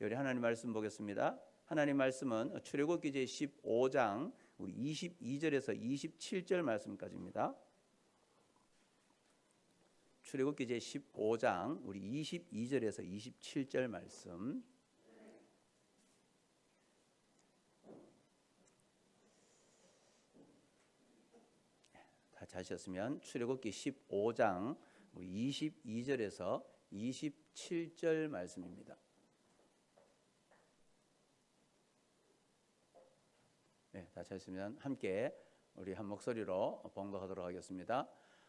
우리 하나님 말씀 보겠습니다. 하나님 말씀은 출애굽기 제 15장 우리 22절에서 27절 말씀까지입니다. 출애굽기 제 15장 우리 22절에서 27절 말씀. 다 찾으셨으면 출애굽기 15장 우리 22절에서 27절 말씀입니다. 네, 다 찾으시면 함께 우리 한 목소리로 봉독하도록 하겠습니다.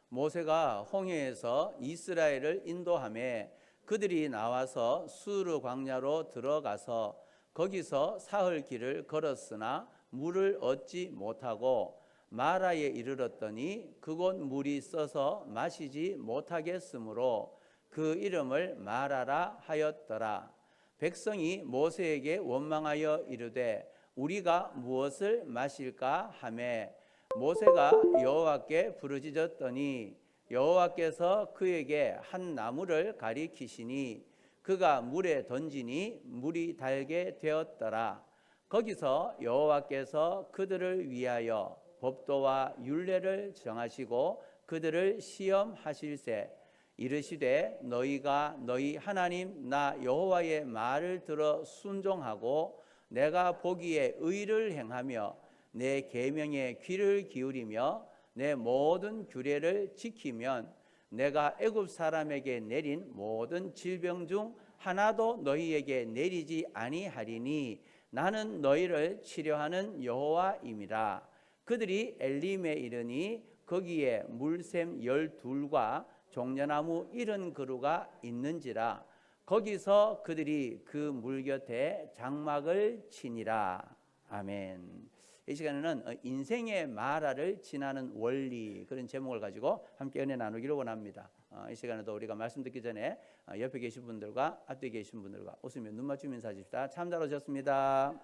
모세가 홍해에서 이스라엘을 인도하매 그들이 나와서 수르 광야로 들어가서 거기서 사흘 길을 걸었으나 물을 얻지 못하고 마라에 이르렀더니 그곳 물이 써서 마시지 못하겠으므로 그 이름을 마라라 하였더라. 백성이 모세에게 원망하여 이르되 우리가 무엇을 마실까 하매 모세가 여호와께 부르짖었더니 여호와께서 그에게 한 나무를 가리키시니 그가 물에 던지니 물이 달게 되었더라. 거기서 여호와께서 그들을 위하여 법도와 율례를 정하시고 그들을 시험하실세 이르시되 너희가 너희 하나님 나 여호와의 말을 들어 순종하고 내가 보기에 의를 행하며 내 계명에 귀를 기울이며 내 모든 규례를 지키면 내가 애굽 사람에게 내린 모든 질병 중 하나도 너희에게 내리지 아니하리니 나는 너희를 치료하는 여호와임이라. 그들이 엘림에 이르니 거기에 물샘 12과 종려나무 70그루가 있는지라. 거기서 그들이 그 물 곁에 장막을 치니라. 아멘. 이 시간에는 인생의 마라를 지나는 원리, 그런 제목을 가지고 함께 은혜 나누기를 원합니다. 이 시간에도 우리가 말씀 듣기 전에 옆에 계신 분들과 앞뒤에 계신 분들과 웃으며 눈 맞추며 인사하십시다. 참 잘 오셨습니다.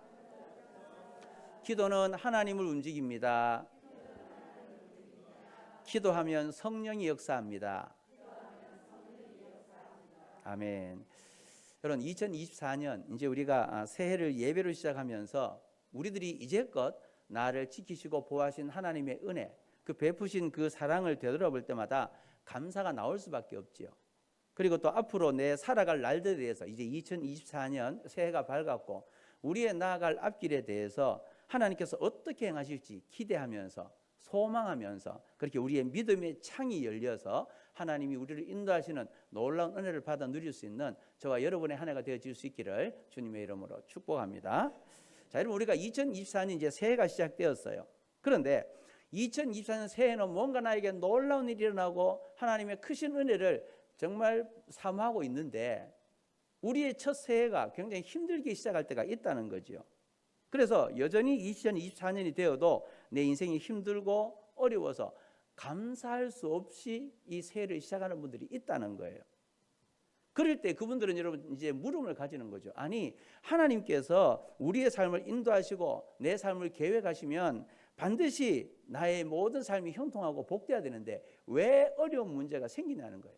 기도는 하나님을 움직입니다. 기도하면 성령이 역사합니다. 아멘. 여러분, 2024년 이제 우리가 새해를 예배로 시작하면서 우리들이 이제껏 나를 지키시고 보호하신 하나님의 은혜, 그 베푸신 그 사랑을 되돌아볼 때마다 감사가 나올 수밖에 없지요. 그리고 또 앞으로 내 살아갈 날들에 대해서 이제 2024년 새해가 밝았고 우리의 나아갈 앞길에 대해서 하나님께서 어떻게 행하실지 기대하면서 소망하면서 그렇게 우리의 믿음의 창이 열려서 하나님이 우리를 인도하시는 놀라운 은혜를 받아 누릴 수 있는 저와 여러분의 한 해가 되어질 수 있기를 주님의 이름으로 축복합니다. 자, 여러분, 우리가 2024년 이제 새해가 시작되었어요. 그런데 2024년 새해는 뭔가 나에게 놀라운 일이 일어나고 하나님의 크신 은혜를 정말 사모하고 있는데 우리의 첫 새해가 굉장히 힘들게 시작할 때가 있다는 거죠. 그래서 여전히 2024년이 되어도 내 인생이 힘들고 어려워서 감사할 수 없이 이 새해를 시작하는 분들이 있다는 거예요. 그럴 때 그분들은 여러분 이제 물음을 가지는 거죠. 아니, 하나님께서 우리의 삶을 인도하시고 내 삶을 계획하시면 반드시 나의 모든 삶이 형통하고 복돼야 되는데 왜 어려운 문제가 생기냐는 거예요.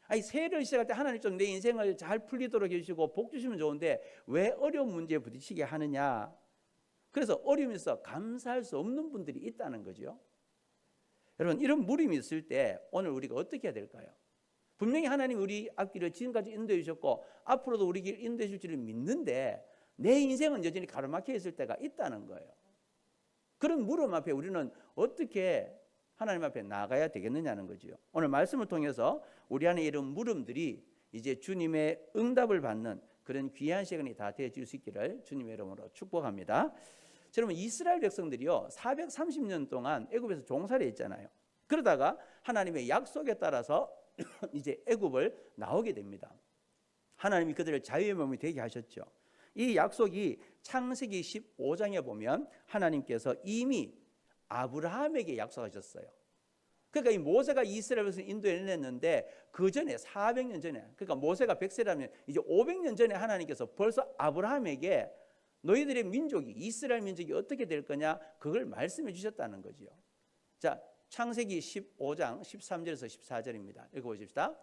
아니, 새해를 시작할 때 하나님 좀 내 인생을 잘 풀리도록 해주시고 복 주시면 좋은데 왜 어려운 문제에 부딪히게 하느냐. 그래서 어려움에서 감사할 수 없는 분들이 있다는 거죠. 여러분, 이런 물음이 있을 때 오늘 우리가 어떻게 해야 될까요? 분명히 하나님 우리 앞길을 지금까지 인도해 주셨고 앞으로도 우리 길 인도해 줄 줄을 믿는데 내 인생은 여전히 가로막혀 있을 때가 있다는 거예요. 그런 물음 앞에 우리는 어떻게 하나님 앞에 나가야 되겠느냐는 거죠. 오늘 말씀을 통해서 우리 안에 이런 물음들이 이제 주님의 응답을 받는 그런 귀한 시간이 다 되어질 수 있기를 주님의 이름으로 축복합니다. 여러분, 이스라엘 백성들이요 430년 동안 애굽에서 종살이 했잖아요. 그러다가 하나님의 약속에 따라서 이제 애굽을 나오게 됩니다. 하나님이 그들을 자유의 몸이 되게 하셨죠. 이 약속이 창세기 15장에 보면 하나님께서 이미 아브라함에게 약속하셨어요. 그러니까 이 모세가 이스라엘 백성을 인도해냈는데 그 전에 400년 전에, 그러니까 모세가 100세라면 이제 500년 전에 하나님께서 벌써 아브라함에게 너희들의 민족이, 이스라엘 민족이 어떻게 될 거냐, 그걸 말씀해 주셨다는 거죠. 자, 창세기 15장 13절에서 14절입니다. 읽어보십시다.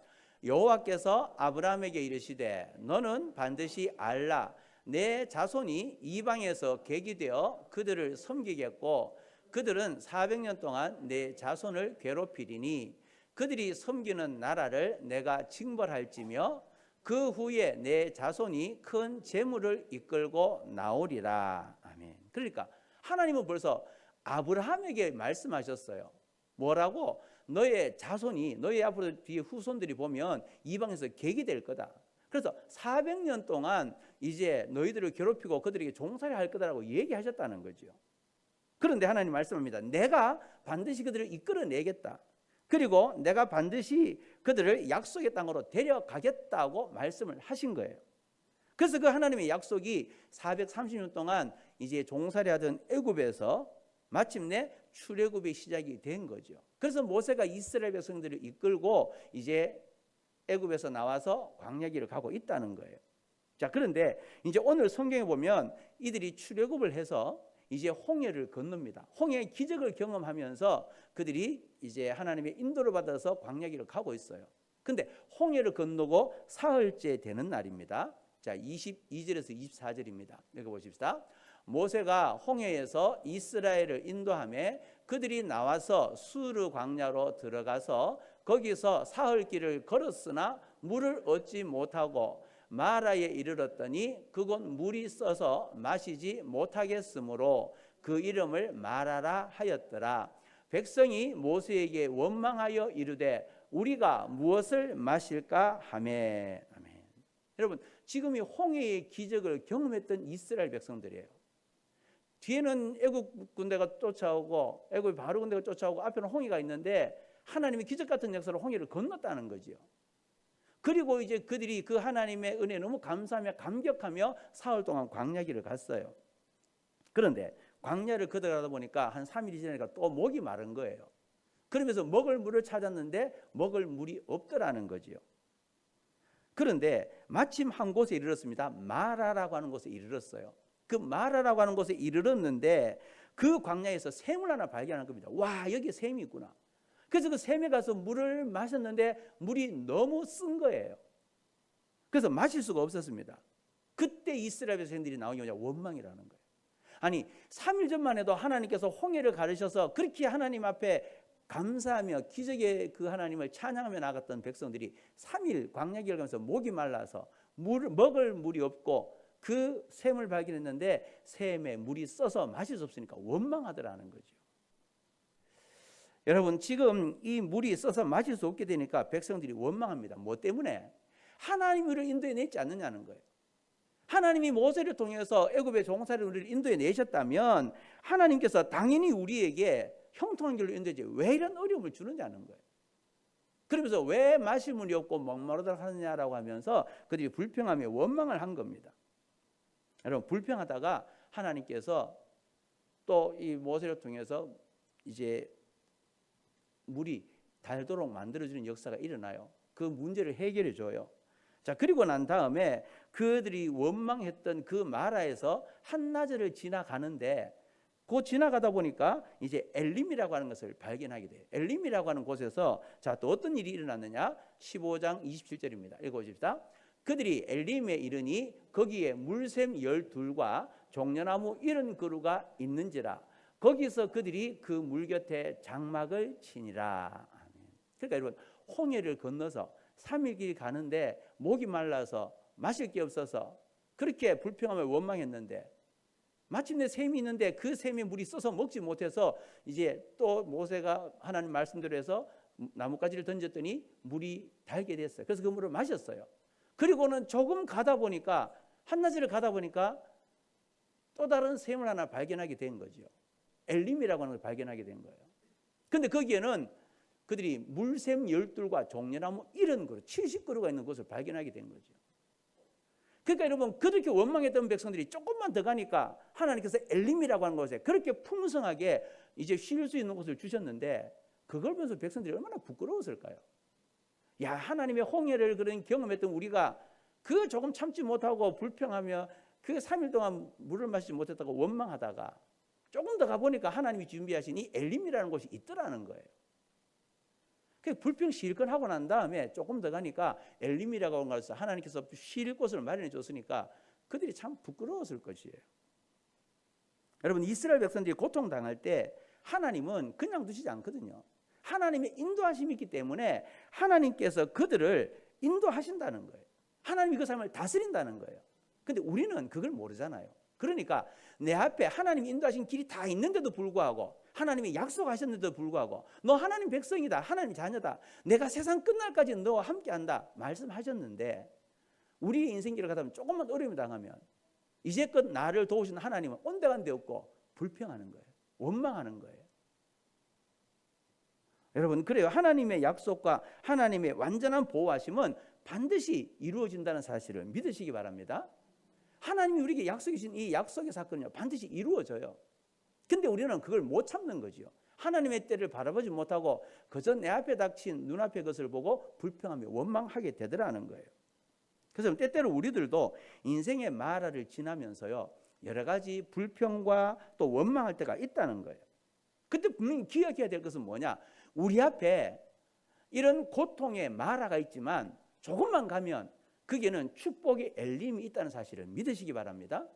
여호와께서 아브라함에게 이르시되 너는 반드시 알라. 내 자손이 이방에서 계기되어 그들을 섬기겠고 그들은 400년 동안 내 자손을 괴롭히리니 그들이 섬기는 나라를 내가 징벌할지며 그 후에 내 자손이 큰 재물을 이끌고 나오리라. 아멘. 그러니까 하나님은 벌써 아브라함에게 말씀하셨어요. 뭐라고? 너의 자손이, 너의 앞으로 뒤에 후손들이 보면 이방에서 계기될 거다. 그래서 400년 동안 이제 너희들을 괴롭히고 그들에게 종살이 할 거다라고 얘기하셨다는 거죠. 그런데 하나님 말씀합니다. 내가 반드시 그들을 이끌어내겠다. 그리고 내가 반드시 그들을 약속의 땅으로 데려가겠다고 말씀을 하신 거예요. 그래서 그 하나님의 약속이 430년 동안 이제 종살이하던 애굽에서 마침내 출애굽의 시작이 된 거죠. 그래서 모세가 이스라엘 백성들을 이끌고 이제 애굽에서 나와서 광야길을 가고 있다는 거예요. 자, 그런데 이제 오늘 성경에 보면 이들이 출애굽을 해서 이제 홍해를 건넙니다. 홍해의 기적을 경험하면서 그들이 이제 하나님의 인도를 받아서 광야길을 가고 있어요. 근데 홍해를 건너고 사흘째 되는 날입니다. 자, 22절에서 24절입니다. 읽어보십시다. 모세가 홍해에서 이스라엘을 인도하며 그들이 나와서 수르 광야로 들어가서 거기서 사흘길을 걸었으나 물을 얻지 못하고 마라에 이르렀더니 그곳 물이 써서 마시지 못하겠으므로 그 이름을 마라라 하였더라. 백성이 모세에게 원망하여 이르되 우리가 무엇을 마실까 하매. 아멘. 여러분, 지금이 홍해의 기적을 경험했던 이스라엘 백성들이에요. 뒤에는 애굽 군대가 쫓아오고 애굽 바로 군대가 쫓아오고 앞에는 홍해가 있는데 하나님의 기적 같은 역사로 홍해를 건넜다는 거죠. 그리고 이제 그들이 그 하나님의 은혜에 너무 감사하며 감격하며 사흘 동안 광야길을 갔어요. 그런데 광야를 걷어가다 보니까 한 3일이 지나니까 또 목이 마른 거예요. 그러면서 먹을 물을 찾았는데 먹을 물이 없더라는 거지요. 그런데 마침 한 곳에 이르렀습니다. 마라라고 하는 곳에 이르렀어요. 그 마라라고 하는 곳에 이르렀는데 그 광야에서 샘을 하나 발견한 겁니다. 와, 여기에 샘이 있구나. 그래서 그 샘에 가서 물을 마셨는데 물이 너무 쓴 거예요. 그래서 마실 수가 없었습니다. 그때 이스라엘 백성들이 나온 게 뭐냐? 원망이라는 거예요. 아니, 3일 전만 해도 하나님께서 홍해를 가르셔서 그렇게 하나님 앞에 감사하며 기적의 그 하나님을 찬양하며 나갔던 백성들이 3일 광야길을 가면서 목이 말라서 먹을 물이 없고 그 샘을 발견했는데 샘에 물이 써서 마실 수 없으니까 원망하더라는 거죠. 여러분, 지금 이 물이 써서 마실 수 없게 되니까 백성들이 원망합니다. 뭐 때문에? 하나님이 우리를 인도해 냈지 않느냐는 거예요. 하나님이 모세를 통해서 애굽의 종살이를 우리를 인도해 내셨다면 하나님께서 당연히 우리에게 형통한 길로 인도해지 왜 이런 어려움을 주느냐는 거예요. 그러면서 왜 마실 물이 없고 목마르다 하느냐라고 하면서 그들이 불평하며 원망을 한 겁니다. 여러분, 불평하다가 하나님께서 또 이 모세를 통해서 이제 물이 달도록 만들어주는 역사가 일어나요. 그 문제를 해결해 줘요. 자, 그리고 난 다음에 그들이 원망했던 그 마라에서 한나절을 지나가는데 그 지나가다 보니까 이제 엘림이라고 하는 것을 발견하게 돼요. 엘림이라고 하는 곳에서 자, 또 어떤 일이 일어났느냐? 15장 27절입니다. 읽어보십시다. 그들이 엘림에 이르니 거기에 물샘 12과 종려나무 70그루가 있는지라 거기서 그들이 그 물 곁에 장막을 치니라. 그러니까 여러분, 홍해를 건너서 3일 길 가는데 목이 말라서 마실 게 없어서 그렇게 불평하며 원망했는데 마침내 샘이 있는데 그 샘에 물이 써서 먹지 못해서 이제 또 모세가 하나님 말씀대로 해서 나뭇가지를 던졌더니 물이 달게 됐어요. 그래서 그 물을 마셨어요. 그리고는 조금 가다 보니까 한나절을 가다 보니까 또 다른 샘을 하나 발견하게 된 거죠. 엘림이라고 하는 걸 발견하게 된 거예요. 근데 거기에는 그들이 물샘 12과 종려나무 70그루, 70그루가 있는 곳을 발견하게 된 거죠. 그러니까 여러분, 그렇게 원망했던 백성들이 조금만 더 가니까 하나님께서 엘림이라고 하는 곳에 그렇게 풍성하게 이제 쉴 수 있는 곳을 주셨는데 그걸 보면서 백성들이 얼마나 부끄러웠을까요? 야, 하나님의 홍해를 그런 경험했던 우리가 그 조금 참지 못하고 불평하며 그 3일 동안 물을 마시지 못했다고 원망하다가 조금 더 가보니까 하나님이 준비하신 이 엘림이라는 곳이 있더라는 거예요. 그 불평 실컷 하고 난 다음에 조금 더 가니까 엘림이라고 하는 곳에서 하나님께서 쉴 곳을 마련해 줬으니까 그들이 참 부끄러웠을 것이에요. 여러분, 이스라엘 백성들이 고통당할 때 하나님은 그냥 두시지 않거든요. 하나님의 인도하심이 있기 때문에 하나님께서 그들을 인도하신다는 거예요. 하나님이 그 삶을 다스린다는 거예요. 근데 우리는 그걸 모르잖아요. 그러니까 내 앞에 하나님이 인도하신 길이 다 있는데도 불구하고, 하나님이 약속하셨는데도 불구하고, 너 하나님 백성이다, 하나님 자녀다, 내가 세상 끝날까지 너와 함께한다 말씀하셨는데, 우리의 인생길을 가다 보면 조금만 어려움이 당하면 이제껏 나를 도우신 하나님은 온데간데 없고 불평하는 거예요. 원망하는 거예요. 여러분, 그래요. 하나님의 약속과 하나님의 완전한 보호하심은 반드시 이루어진다는 사실을 믿으시기 바랍니다. 하나님이 우리에게 약속해 주신 이 약속의 사건은요, 반드시 이루어져요. 근데 우리는 그걸 못 참는 거죠. 하나님의 때를 바라보지 못하고 그저 내 앞에 닥친 눈앞의 것을 보고 불평하며 원망하게 되더라는 거예요. 그래서 때때로 우리들도 인생의 마라를 지나면서요, 여러 가지 불평과 또 원망할 때가 있다는 거예요. 그때 분명히 기억해야 될 것은 뭐냐? 우리 앞에 이런 고통의 마라가 있지만 조금만 가면 거기에는 축복의 엘림이 있다는 사실을 믿으시기 바랍니다.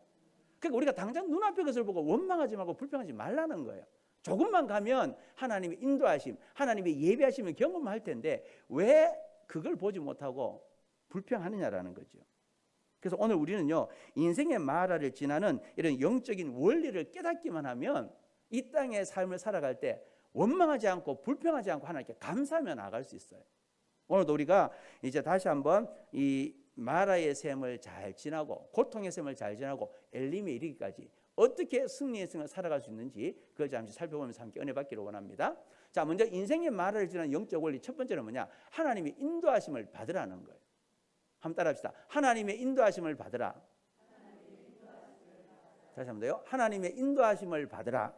그러니까 우리가 당장 눈앞의 것을 보고 원망하지 말고 불평하지 말라는 거예요. 조금만 가면 하나님의 인도하심, 하나님의 예비하심을 경험할 텐데 왜 그걸 보지 못하고 불평하느냐라는 거죠. 그래서 오늘 우리는요, 인생의 마라를 지나는 이런 영적인 원리를 깨닫기만 하면 이 땅의 삶을 살아갈 때 원망하지 않고 불평하지 않고 하나님께 감사하며 나아갈 수 있어요. 오늘도 우리가 이제 다시 한번 이 마라의 셈을 잘 지나고 고통의 셈을 잘 지나고 엘림에 이르기까지 어떻게 승리의 생을 살아갈 수 있는지 그걸 잠시 살펴보면서 함께 은혜 받기를 원합니다. 자, 먼저 인생의 마라를 지나는 영적 원리 첫 번째는 뭐냐? 하나님의 인도하심을 받으라는 거예요. 한번 따라합시다. 하나님의 인도하심을 받으라. 다시 한번 더요. 하나님의 인도하심을 받으라.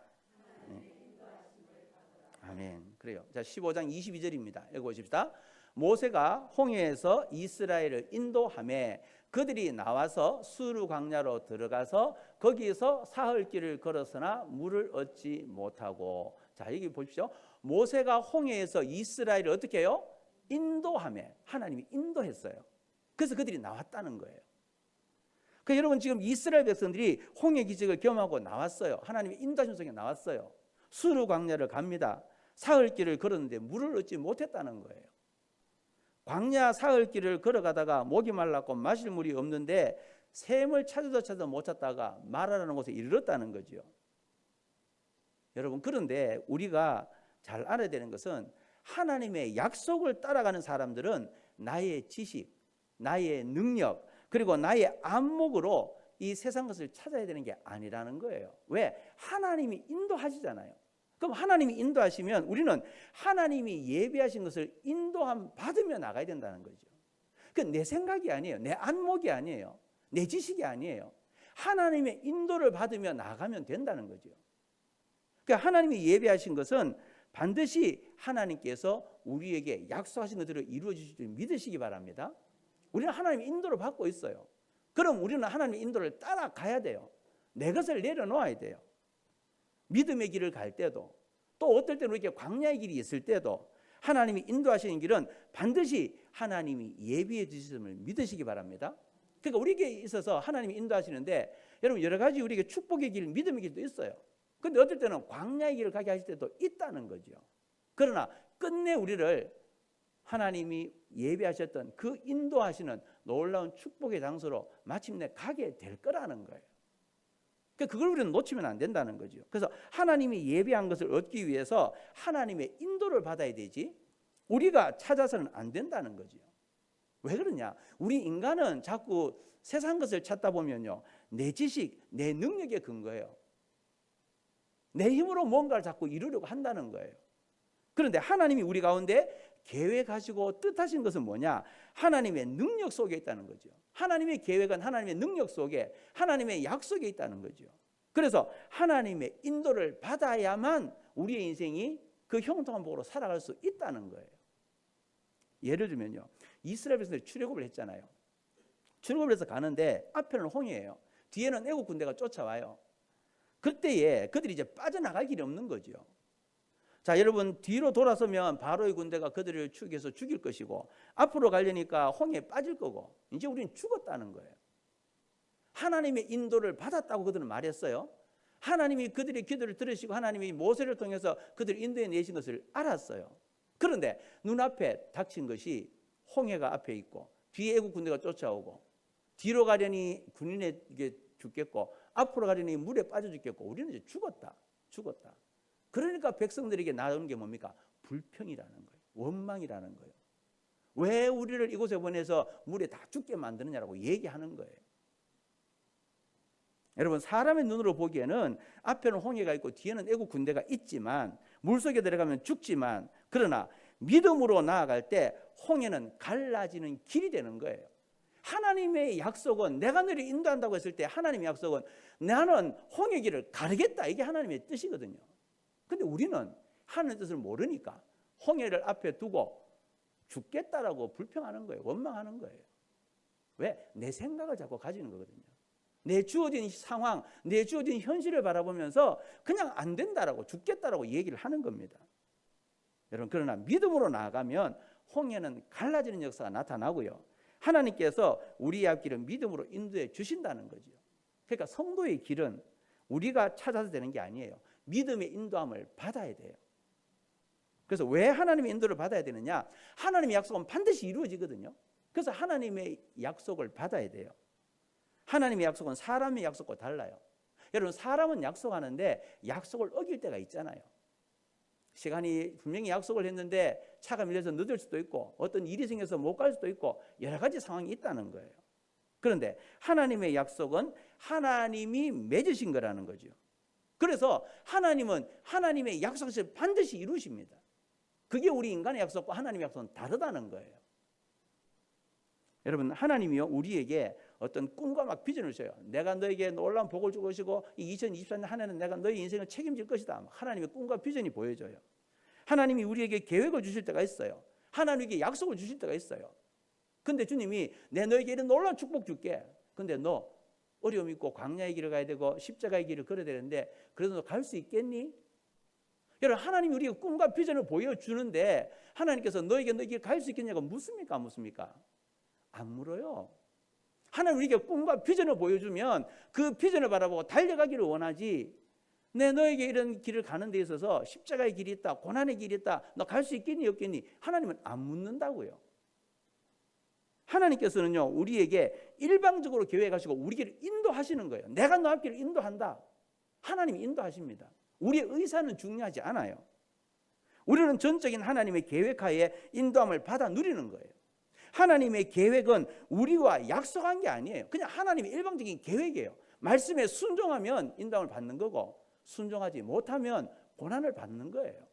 아멘. 그래요. 자, 15장 22절입니다. 읽어보십시다. 모세가 홍해에서 이스라엘을 인도하매 그들이 나와서 수르 광야로 들어가서 거기서 사흘길을 걸었으나 물을 얻지 못하고. 자, 여기 보십시오. 모세가 홍해에서 이스라엘을 어떻게 해요? 인도하매. 하나님이 인도했어요. 그래서 그들이 나왔다는 거예요. 그러니까 여러분, 지금 이스라엘 백성들이 홍해 기적을 경험하고 나왔어요. 하나님의 인도하심 속에 나왔어요. 수르 광야를 갑니다. 사흘길을 걸었는데 물을 얻지 못했다는 거예요. 광야 사흘길을 걸어가다가 목이 말랐고 마실 물이 없는데 샘을 찾아도 못 찾다가 마라라는 곳에 이르렀다는 거죠. 여러분, 그런데 우리가 잘 알아야 되는 것은 하나님의 약속을 따라가는 사람들은 나의 지식, 나의 능력, 그리고 나의 안목으로 이 세상 것을 찾아야 되는 게 아니라는 거예요. 왜? 하나님이 인도하시잖아요. 그럼 하나님이 인도하시면 우리는 하나님이 예비하신 것을 인도함 받으며 나가야 된다는 거죠. 그 내 생각이 아니에요. 내 안목이 아니에요. 내 지식이 아니에요. 하나님의 인도를 받으며 나가면 된다는 거죠. 그러니까 하나님이 예비하신 것은 반드시 하나님께서 우리에게 약속하신 것들을 이루어 주실 줄 믿으시기 바랍니다. 우리는 하나님의 인도를 받고 있어요. 그럼 우리는 하나님의 인도를 따라가야 돼요. 내 것을 내려놓아야 돼요. 믿음의 길을 갈 때도, 또 어떨 때는 이렇게 광야의 길이 있을 때도 하나님이 인도하시는 길은 반드시 하나님이 예비해 주심을 믿으시기 바랍니다. 그러니까 우리에게 있어서 하나님이 인도하시는데 여러분, 여러 가지 우리에게 축복의 길, 믿음의 길도 있어요. 그런데 어떨 때는 광야의 길을 가게 하실 때도 있다는 거죠. 그러나 끝내 우리를 하나님이 예비하셨던 그 인도하시는 놀라운 축복의 장소로 마침내 가게 될 거라는 거예요. 그걸 우리는 놓치면 안 된다는 거죠. 그래서 하나님이 예비한 것을 얻기 위해서 하나님의 인도를 받아야 되지 우리가 찾아서는 안 된다는 거죠. 왜 그러냐? 우리 인간은 자꾸 세상 것을 찾다 보면요, 내 지식, 내 능력에 근거해요. 내 힘으로 뭔가를 자꾸 이루려고 한다는 거예요. 그런데 하나님이 우리 가운데 계획하시고 뜻하신 것은 뭐냐? 하나님의 능력 속에 있다는 거죠. 하나님의 계획은 하나님의 능력 속에, 하나님의 약속에 있다는 거죠. 그래서 하나님의 인도를 받아야만 우리의 인생이 그 형통한 복으로 살아갈 수 있다는 거예요. 예를 들면요, 이스라엘 백성들이 출애굽을 했잖아요. 출애굽을 해서 가는데 앞에는 홍해예요. 뒤에는 애국 군대가 쫓아와요. 그때에 그들이 이제 빠져나갈 길이 없는 거죠. 자, 여러분, 뒤로 돌아서면 바로의 군대가 그들을 추격해서 죽일 것이고 앞으로 가려니까 홍해에 빠질 거고 이제 우리는 죽었다는 거예요. 하나님의 인도를 받았다고 그들은 말했어요. 하나님이 그들의 기도를 들으시고 하나님이 모세를 통해서 그들을 인도해 내신 것을 알았어요. 그런데 눈앞에 닥친 것이 홍해가 앞에 있고 뒤에 애국 군대가 쫓아오고 뒤로 가려니 군인에게 죽겠고 앞으로 가려니 물에 빠져 죽겠고 우리는 이제 죽었다. 그러니까 백성들에게 나오는 게 뭡니까? 불평이라는 거예요. 원망이라는 거예요. 왜 우리를 이곳에 보내서 물에 다 죽게 만드느냐라고 얘기하는 거예요. 여러분, 사람의 눈으로 보기에는 앞에는 홍해가 있고 뒤에는 애국 군대가 있지만 물속에 들어가면 죽지만, 그러나 믿음으로 나아갈 때 홍해는 갈라지는 길이 되는 거예요. 하나님의 약속은, 내가 너를 인도한다고 했을 때 하나님의 약속은 나는 홍해 길을 가르겠다, 이게 하나님의 뜻이거든요. 근데 우리는 하나님의 뜻을 모르니까 홍해를 앞에 두고 죽겠다라고 불평하는 거예요. 원망하는 거예요. 왜? 내 생각을 자꾸 가지는 거거든요. 내 주어진 상황, 내 주어진 현실을 바라보면서 그냥 안 된다라고, 죽겠다라고 얘기를 하는 겁니다. 여러분, 그러나 믿음으로 나아가면 홍해는 갈라지는 역사가 나타나고요, 하나님께서 우리의 앞길을 믿음으로 인도해 주신다는 거죠. 그러니까 성도의 길은 우리가 찾아서 되는 게 아니에요. 믿음의 인도함을 받아야 돼요. 그래서 왜 하나님의 인도를 받아야 되느냐? 하나님의 약속은 반드시 이루어지거든요. 그래서 하나님의 약속을 받아야 돼요. 하나님의 약속은 사람의 약속과 달라요. 여러분, 사람은 약속하는데 약속을 어길 때가 있잖아요. 시간이 분명히 약속을 했는데 차가 밀려서 늦을 수도 있고 어떤 일이 생겨서 못 갈 수도 있고 여러 가지 상황이 있다는 거예요. 그런데 하나님의 약속은 하나님이 맺으신 거라는 거죠. 그래서 하나님은 하나님의 약속을 반드시 이루십니다. 그게 우리 인간의 약속과 하나님의 약속은 다르다는 거예요. 여러분, 하나님이요, 우리에게 어떤 꿈과 막 비전을 주셔요. 내가 너에게 놀라운 복을 주고 것이고 이 2024년 한 해는 내가 너의 인생을 책임질 것이다. 하나님의 꿈과 비전이 보여져요. 하나님이 우리에게 계획을 주실 때가 있어요. 하나님에게 약속을 주실 때가 있어요. 근데 주님이 내 너에게 이런 놀라운 축복 줄게. 근데 너 어려움 있고 광야의 길을 가야 되고 십자가의 길을 걸어야 되는데 그래도 너 갈 수 있겠니? 여러분, 하나님이 우리에게 꿈과 비전을 보여주는데 하나님께서 너에게 너 길 갈 수 있겠냐고 묻습니까? 안 묻습니까? 안 물어요. 하나님 우리에게 꿈과 비전을 보여주면 그 비전을 바라보고 달려가기를 원하지, 내 너에게 이런 길을 가는 데 있어서 십자가의 길이 있다, 고난의 길이 있다, 너 갈 수 있겠니 없겠니? 하나님은 안 묻는다고요. 하나님께서는요, 우리에게 일방적으로 계획하시고 우리를 인도하시는 거예요. 내가 너 앞길을 인도한다. 하나님이 인도하십니다. 우리의 의사는 중요하지 않아요. 우리는 전적인 하나님의 계획하에 인도함을 받아 누리는 거예요. 하나님의 계획은 우리와 약속한 게 아니에요. 그냥 하나님의 일방적인 계획이에요. 말씀에 순종하면 인도함을 받는 거고 순종하지 못하면 고난을 받는 거예요.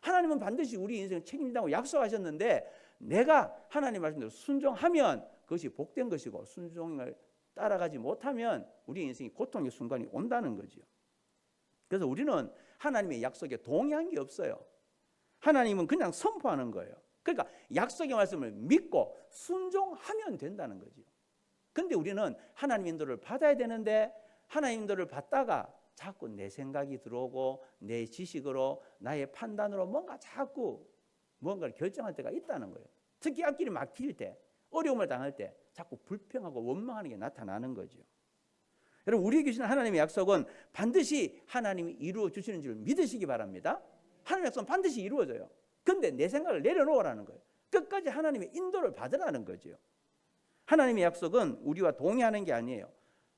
하나님은 반드시 우리 인생을 책임진다고 약속하셨는데 내가 하나님 말씀대로 순종하면 그것이 복된 것이고 순종을 따라가지 못하면 우리 인생이 고통의 순간이 온다는 거죠. 그래서 우리는 하나님의 약속에 동의한 게 없어요. 하나님은 그냥 선포하는 거예요. 그러니까 약속의 말씀을 믿고 순종하면 된다는 거죠. 근데 우리는 하나님 인도를 받아야 되는데 하나님 인도를 받다가 자꾸 내 생각이 들어오고 내 지식으로 나의 판단으로 뭔가 자꾸 뭔가를 결정할 때가 있다는 거예요. 특히 앞길이 막힐 때, 어려움을 당할 때 자꾸 불평하고 원망하는 게 나타나는 거죠. 여러분, 우리에게 주신 하나님의 약속은 반드시 하나님이 이루어 주시는 줄 믿으시기 바랍니다. 하나님의 약속은 반드시 이루어져요. 근데 내 생각을 내려놓으라는 거예요. 끝까지 하나님의 인도를 받으라는 거죠. 하나님의 약속은 우리와 동의하는 게 아니에요.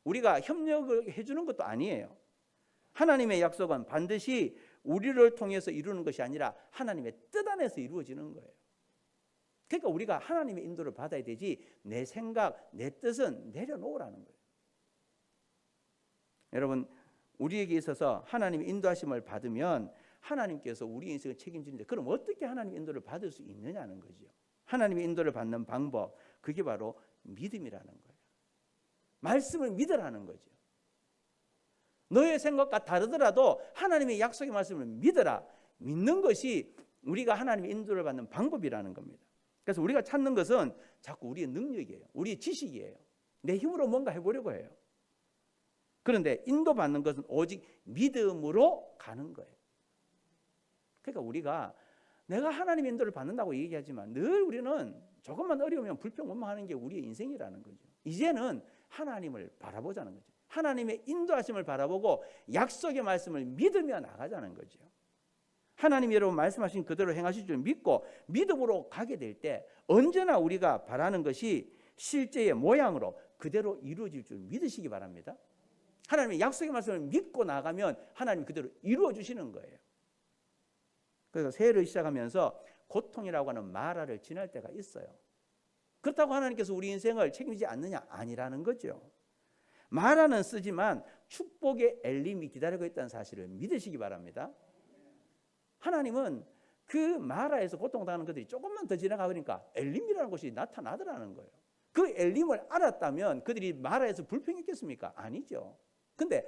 우리가 협력을 해주는 것도 아니에요. 하나님의 약속은 반드시 우리를 통해서 이루는 것이 아니라 하나님의 뜻 안에서 이루어지는 거예요. 그러니까 우리가 하나님의 인도를 받아야 되지 내 생각, 내 뜻은 내려놓으라는 거예요. 여러분, 우리에게 있어서 하나님의 인도하심을 받으면 하나님께서 우리 인생을 책임지는데 그럼 어떻게 하나님의 인도를 받을 수 있느냐는 거죠. 하나님의 인도를 받는 방법, 그게 바로 믿음이라는 거예요. 말씀을 믿으라는 거죠. 너의 생각과 다르더라도 하나님의 약속의 말씀을 믿어라. 믿는 것이 우리가 하나님의 인도를 받는 방법이라는 겁니다. 그래서 우리가 찾는 것은 자꾸 우리의 능력이에요. 우리의 지식이에요. 내 힘으로 뭔가 해보려고 해요. 그런데 인도받는 것은 오직 믿음으로 가는 거예요. 그러니까 우리가 내가 하나님의 인도를 받는다고 얘기하지만 늘 우리는 조금만 어려우면 불평 원망하는 게 우리의 인생이라는 거죠. 이제는 하나님을 바라보자는 거죠. 하나님의 인도하심을 바라보고 약속의 말씀을 믿으며 나가자는 거죠. 하나님이 여러분 말씀하신 그대로 행하실 줄 믿고 믿음으로 가게 될 때 언제나 우리가 바라는 것이 실제의 모양으로 그대로 이루어질 줄 믿으시기 바랍니다. 하나님의 약속의 말씀을 믿고 나가면 하나님 그대로 이루어 주시는 거예요. 그래서 새해를 시작하면서 고통이라고 하는 마라를 지날 때가 있어요. 그렇다고 하나님께서 우리 인생을 책임지지 않느냐? 아니라는 거죠. 마라는 쓰지만 축복의 엘림이 기다리고 있다는 사실을 믿으시기 바랍니다. 하나님은 그 마라에서 고통당하는 것들이 조금만 더 지나가니까 엘림이라는 것이 나타나더라는 거예요. 그 엘림을 알았다면 그들이 마라에서 불평했겠습니까? 아니죠. 근데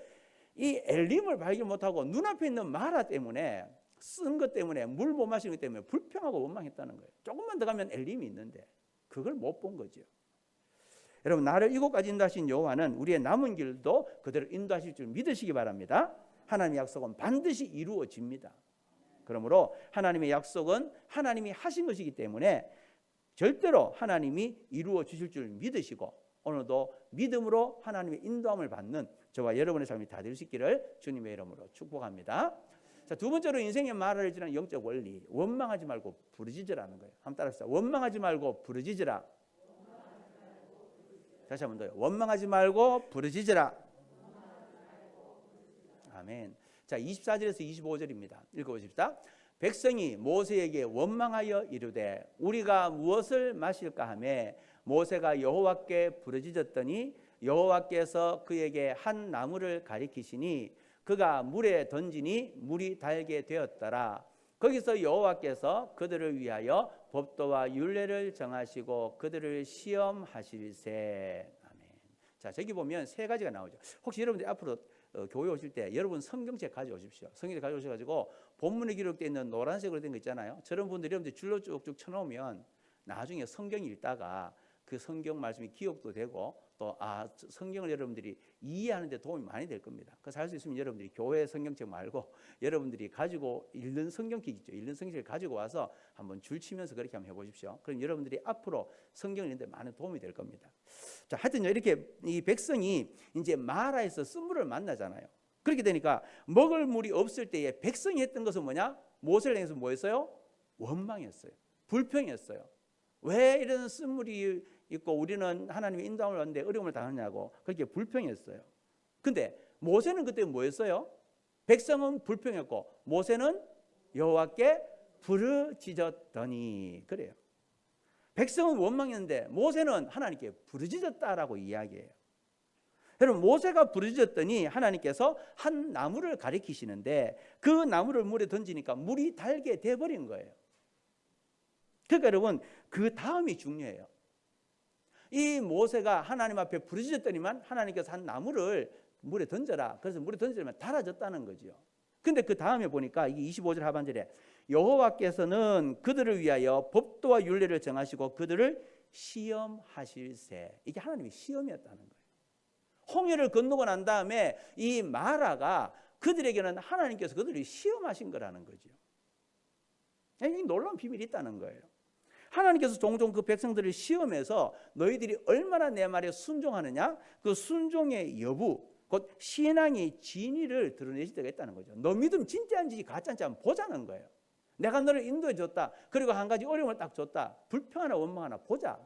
이 엘림을 발견 못하고 눈앞에 있는 마라 때문에 쓴 것 때문에 물 못 마시는 것 때문에 불평하고 원망했다는 거예요. 조금만 더 가면 엘림이 있는데 그걸 못 본 거죠. 여러분, 나를 이곳까지 인도하신 여호와는 우리의 남은 길도 그대로 인도하실 줄 믿으시기 바랍니다. 하나님의 약속은 반드시 이루어집니다. 그러므로 하나님의 약속은 하나님이 하신 것이기 때문에 절대로 하나님이 이루어 주실 줄 믿으시고 오늘도 믿음으로 하나님의 인도함을 받는 저와 여러분의 삶이 다 될 수 있기를 주님의 이름으로 축복합니다. 자, 두 번째로 인생의 마라를 지나는 영적 원리, 원망하지 말고 부르짖으라는 거예요. 한번 따라합시다. 원망하지 말고 부르짖으라. 다시 한번 더요. 원망하지 말고 부르짖으라. 아멘. 자, 24절에서 25절입니다. 읽어보십시다. 백성이 모세에게 원망하여 이르되 우리가 무엇을 마실까 하매 모세가 여호와께 부르짖었더니 여호와께서 그에게 한 나무를 가리키시니 그가 물에 던지니 물이 달게 되었더라. 거기서 여호와께서 그들을 위하여 법도와 율례를 정하시고 그들을 시험하실세. 아멘. 자, 저기 보면 세 가지가 나오죠. 혹시 여러분들 앞으로 교회 오실 때 여러분 성경책 가져오십시오. 성경책 가져오셔가지고 본문에 기록되어 있는 노란색으로 된 거 있잖아요. 저런 분들이 여러분들 줄로 쭉쭉 쳐놓으면 나중에 성경 읽다가 그 성경 말씀이 기억도 되고 또 성경을 여러분들이 이해하는 데 도움이 많이 될 겁니다. 그래서 할 수 있으면 여러분들이 교회 성경책 말고 여러분들이 가지고 읽는 성경책 있죠. 읽는 성경책을 가지고 와서 한번 줄 치면서 그렇게 한번 해보십시오. 그럼 여러분들이 앞으로 성경 읽는 데 많은 도움이 될 겁니다. 자, 하여튼 이렇게 이 백성이 이제 마라에서 쓴물을 만나잖아요. 그렇게 되니까 먹을 물이 없을 때에 백성이 했던 것은 뭐냐? 모세를 향해서 뭐였어요? 원망했어요. 불평했어요. 왜 이런 쓴물이 있고 우리는 하나님의 인도함을 받는데 어려움을 당하냐고 그렇게 불평했어요. 근데 모세는 그때 뭐였어요? 백성은 불평했고 모세는 여호와께 부르짖었더니 그래요. 백성은 원망했는데 모세는 하나님께 부르짖었다라고 이야기해요. 여러분, 모세가 부르짖었더니 하나님께서 한 나무를 가리키시는데 그 나무를 물에 던지니까 물이 달게 돼버린 거예요. 그러니까 여러분, 그 다음이 중요해요. 이 모세가 하나님 앞에 부르짖었더니만 하나님께서 한 나무를 물에 던져라. 그래서 물에 던지면 달아졌다는 거죠. 근데 그 다음에 보니까 이게 25절 하반절에 여호와께서는 그들을 위하여 법도와 율례를 정하시고 그들을 시험하실세. 이게 하나님의 시험이었다는 거예요. 홍해를 건너고 난 다음에 이 마라가 그들에게는 하나님께서 그들을 시험하신 거라는 거죠. 이 놀라운 비밀이 있다는 거예요. 하나님께서 종종 그 백성들을 시험해서 너희들이 얼마나 내 말에 순종하느냐, 그 순종의 여부, 곧 신앙의 진위를 드러내실 때가 있다는 거죠. 너 믿음 진짜인지 가짜인지 한번 보자는 거예요. 내가 너를 인도해 줬다. 그리고 한 가지 어려움을 딱 줬다. 불평하나 원망하나 보자.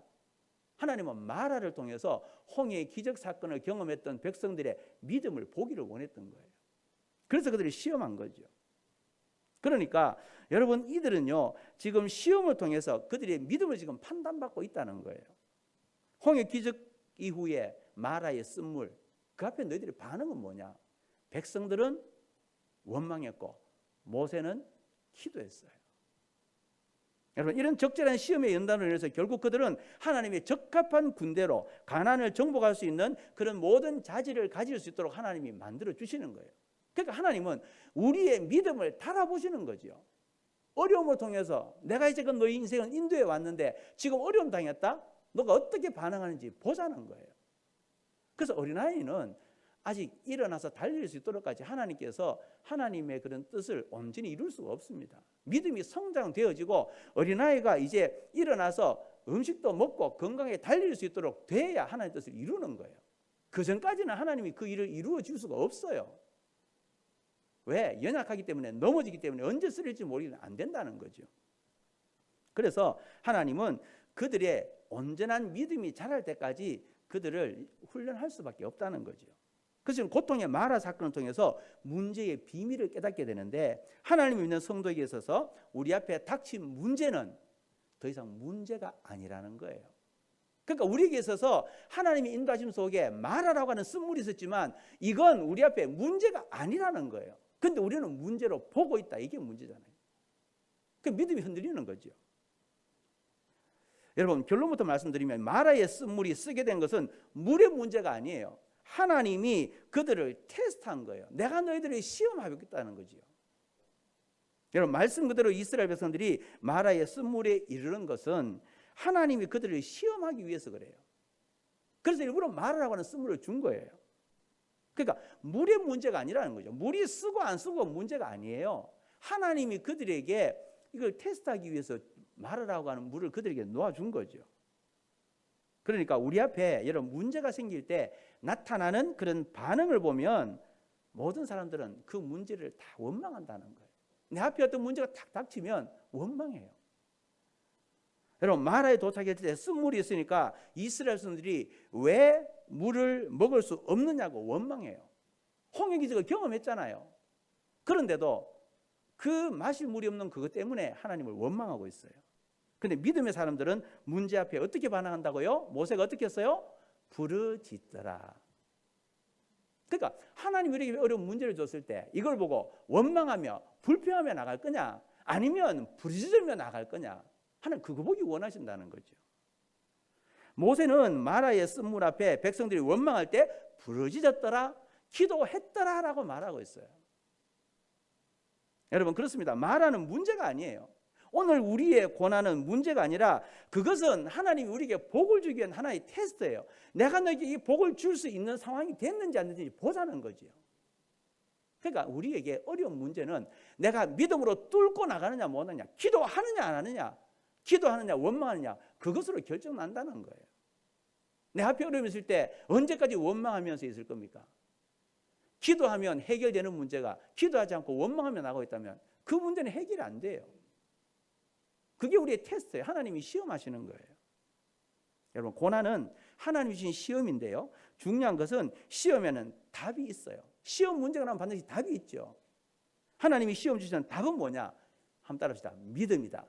하나님은 마라를 통해서 홍해의 기적 사건을 경험했던 백성들의 믿음을 보기를 원했던 거예요. 그래서 그들이 시험한 거죠. 그러니까 여러분, 이들은요 지금 시험을 통해서 그들의 믿음을 지금 판단받고 있다는 거예요. 홍해 기적 이후에 마라의 쓴물, 그 앞에 너희들의 반응은 뭐냐? 백성들은 원망했고 모세는 기도했어요. 여러분, 이런 적절한 시험의 연단을 위해서 결국 그들은 하나님의 적합한 군대로 가나안을 정복할 수 있는 그런 모든 자질을 가질 수 있도록 하나님이 만들어 주시는 거예요. 그러니까 하나님은 우리의 믿음을 달아보시는 거죠. 어려움을 통해서 내가 이제 너희 인생을 인도해 왔는데 지금 어려움 당했다? 너가 어떻게 반응하는지 보자는 거예요. 그래서 어린아이는 아직 일어나서 달릴 수 있도록까지 하나님께서 하나님의 그런 뜻을 온전히 이룰 수가 없습니다. 믿음이 성장되어지고 어린아이가 이제 일어나서 음식도 먹고 건강하게 달릴 수 있도록 돼야 하나님의 뜻을 이루는 거예요. 그 전까지는 하나님이 그 일을 이루어 줄 수가 없어요. 왜? 연약하기 때문에, 넘어지기 때문에 언제 쓰릴지 모르면 안 된다는 거죠. 그래서 하나님은 그들의 온전한 믿음이 자랄 때까지 그들을 훈련할 수밖에 없다는 거죠. 그래서 고통의 마라 사건을 통해서 문제의 비밀을 깨닫게 되는데, 하나님을 믿는 성도에게 있어서 우리 앞에 닥친 문제는 더 이상 문제가 아니라는 거예요. 그러니까 우리에게 있어서 하나님의 인도하심 속에 마라라고 하는 쓴물이 있었지만 이건 우리 앞에 문제가 아니라는 거예요. 그런데 우리는 문제로 보고 있다. 이게 문제잖아요. 그 믿음이 흔들리는 거죠. 여러분, 결론부터 말씀드리면 마라의 쓴물이 쓰게 된 것은 물의 문제가 아니에요. 하나님이 그들을 테스트한 거예요. 내가 너희들을 시험하겠다는 거죠. 여러분, 말씀 그대로 이스라엘 백성들이 마라의 쓴물에 이르는 것은 하나님이 그들을 시험하기 위해서 그래요. 그래서 일부러 마라라고 하는 쓴물을 준 거예요. 그러니까 물의 문제가 아니라는 거죠. 물이 쓰고 안 쓰고 문제가 아니에요. 하나님이 그들에게 이걸 테스트하기 위해서 마라라고 하는 물을 그들에게 놓아준 거죠. 그러니까 우리 앞에 여러분 문제가 생길 때 나타나는 그런 반응을 보면 모든 사람들은 그 문제를 다 원망한다는 거예요. 내 앞에 어떤 문제가 탁 닥치면 원망해요. 여러분, 마라에 도착했을 때 쓴물이 있으니까 이스라엘 사람들이 왜 물을 먹을 수 없느냐고 원망해요. 홍해기적을 경험했잖아요. 그런데도 그 마실 물이 없는 그것 때문에 하나님을 원망하고 있어요. 그런데 믿음의 사람들은 문제 앞에 어떻게 반응한다고요? 모세가 어떻게 했어요? 부르짖더라. 그러니까 하나님이 우리에게 어려운 문제를 줬을 때 이걸 보고 원망하며 불평하며 나갈 거냐, 아니면 부르짖으며 나갈 거냐, 하나님 그거 보기 원하신다는 거죠. 모세는 마라의 쓴물 앞에 백성들이 원망할 때 부르짖었더라, 기도했더라 라고 말하고 있어요. 여러분, 그렇습니다. 마라는 문제가 아니에요. 오늘 우리의 고난은 문제가 아니라 그것은 하나님이 우리에게 복을 주기 위한 하나의 테스트예요. 내가 너에게 이 복을 줄 수 있는 상황이 됐는지 안 됐는지 보자는 거죠. 그러니까 우리에게 어려운 문제는 내가 믿음으로 뚫고 나가느냐 못하느냐, 기도하느냐 안 하느냐, 기도하느냐 원망하느냐, 그것으로 결정난다는 거예요. 내 앞에 어려움이 있을 때 언제까지 원망하면서 있을 겁니까? 기도하면 해결되는 문제가 기도하지 않고 원망하며 나가고 있다면 그 문제는 해결이 안 돼요. 그게 우리의 테스트예요. 하나님이 시험하시는 거예요. 여러분, 고난은 하나님이 주신 시험인데요, 중요한 것은 시험에는 답이 있어요. 시험 문제가 나면 반드시 답이 있죠. 하나님이 시험 주시는 답은 뭐냐? 한번 따라합시다. 믿음이다.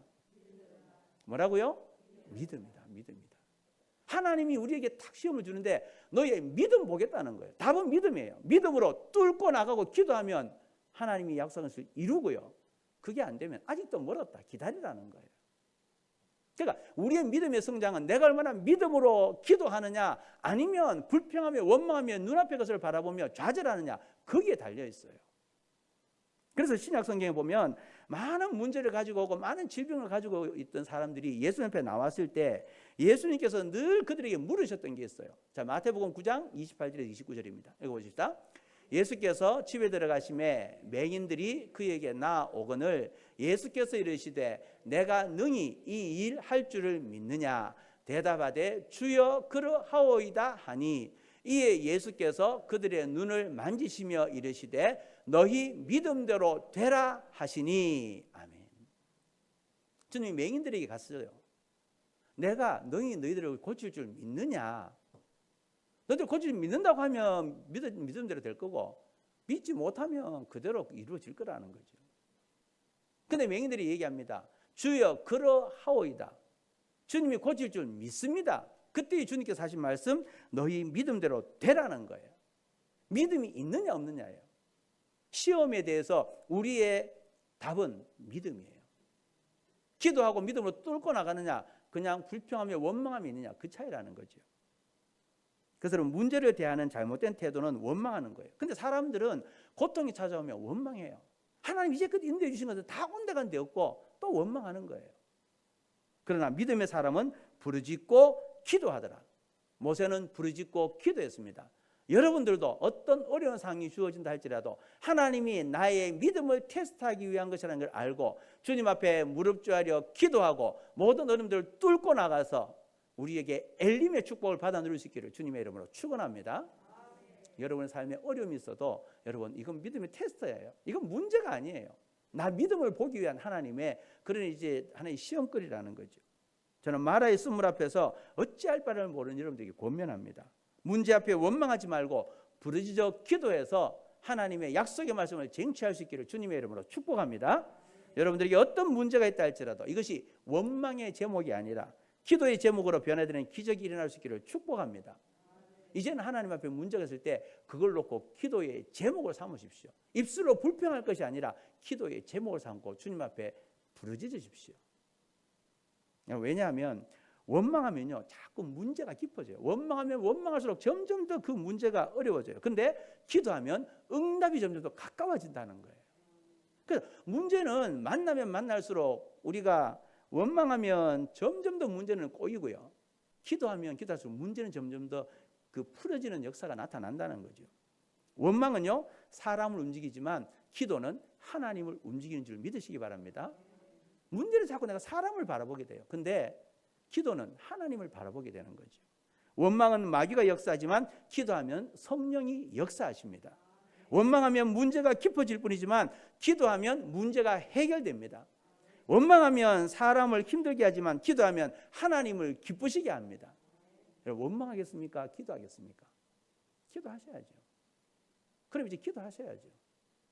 뭐라고요? 믿음이다. 믿음이다. 하나님이 우리에게 탁 시험을 주는데 너희의 믿음 보겠다는 거예요. 답은 믿음이에요. 믿음으로 뚫고 나가고 기도하면 하나님이 약속한 것을 이루고요. 그게 안 되면 아직도 멀었다. 기다리라는 거예요. 그러니까 우리의 믿음의 성장은 내가 얼마나 믿음으로 기도하느냐, 아니면 불평하며 원망하며 눈앞의 것을 바라보며 좌절하느냐, 거기에 달려 있어요. 그래서 신약 성경에 보면 많은 문제를 가지고 오고 많은 질병을 가지고 있던 사람들이 예수님 앞에 나왔을 때 예수님께서 늘 그들에게 물으셨던 게 있어요. 자, 마태복음 9장 28절에서 29절입니다. 읽어보십시다. 예수께서 집에 들어가심에 맹인들이 그에게 나오거늘 예수께서 이르시되 내가 능히 이 일 할 줄을 믿느냐? 대답하되 주여 그러하오이다 하니 이에 예수께서 그들의 눈을 만지시며 이르시되 너희 믿음대로 되라 하시니. 아멘. 주님이 맹인들에게 갔어요. 내가 너희들을 고칠 줄 믿느냐? 너희들 고칠 줄 믿는다고 하면 믿음대로 될 거고, 믿지 못하면 그대로 이루어질 거라는 거죠. 근데 맹인들이 얘기합니다. 주여 그러하오이다. 주님이 고칠 줄 믿습니다. 그때 주님께서 하신 말씀, 너희 믿음대로 되라는 거예요. 믿음이 있느냐 없느냐예요. 시험에 대해서 우리의 답은 믿음이에요. 기도하고 믿음으로 뚫고 나가느냐, 그냥 불평하며 원망하며 있느냐, 그 차이라는 거죠. 그래서 문제를 대하는 잘못된 태도는 원망하는 거예요. 근데 사람들은 고통이 찾아오면 원망해요. 하나님 이제껏 인도해 주신 것은 다 온데간데 없고 또 원망하는 거예요. 그러나 믿음의 사람은 부르짖고 기도하더라. 모세는 부르짖고 기도했습니다. 여러분들도 어떤 어려운 상황이 주어진다 할지라도 하나님이 나의 믿음을 테스트하기 위한 것이라는 걸 알고 주님 앞에 무릎조아려 기도하고 모든 어려움들을 뚫고 나가서 우리에게 엘림의 축복을 받아 누릴 수 있기를 주님의 이름으로 축원합니다. 여러분의 삶에 어려움이 있어도 여러분 이건 믿음의 테스트예요. 이건 문제가 아니에요. 나 믿음을 보기 위한 하나님의 그런 이제 하나의 시험거리라는 거죠. 저는 마라의 쓴물 앞에서 어찌할 바를 모르는 여러분들에게 권면합니다. 문제 앞에 원망하지 말고 부르짖어 기도해서 하나님의 약속의 말씀을 쟁취할 수 있기를 주님의 이름으로 축복합니다. 여러분들에게 어떤 문제가 있다 할지라도 이것이 원망의 제목이 아니라 기도의 제목으로 변화되는 기적이 일어날 수 있기를 축복합니다. 이제는 하나님 앞에 문제가 있을 때 그걸 놓고 기도의 제목을 삼으십시오. 입술로 불평할 것이 아니라 기도의 제목을 삼고 주님 앞에 부르짖으십시오. 왜냐하면 원망하면요 자꾸 문제가 깊어져요. 원망하면 원망할수록 점점 더 그 문제가 어려워져요. 근데 기도하면 응답이 점점 더 가까워진다는 거예요. 그래서 문제는 만나면 만날수록 우리가 원망하면 점점 더 문제는 꼬이고요. 기도하면 기도할수록 문제는 점점 더 그 풀어지는 역사가 나타난다는 거죠. 원망은요 사람을 움직이지만 기도는 하나님을 움직이는 줄 믿으시기 바랍니다. 문제는 자꾸 내가 사람을 바라보게 돼요. 근데 기도는 하나님을 바라보게 되는 거죠. 원망은 마귀가 역사하지만 기도하면 성령이 역사하십니다. 원망하면 문제가 깊어질 뿐이지만 기도하면 문제가 해결됩니다. 원망하면 사람을 힘들게 하지만 기도하면 하나님을 기쁘시게 합니다. 여러분 원망하겠습니까? 기도하겠습니까? 기도하셔야죠. 그럼 이제 기도하셔야죠.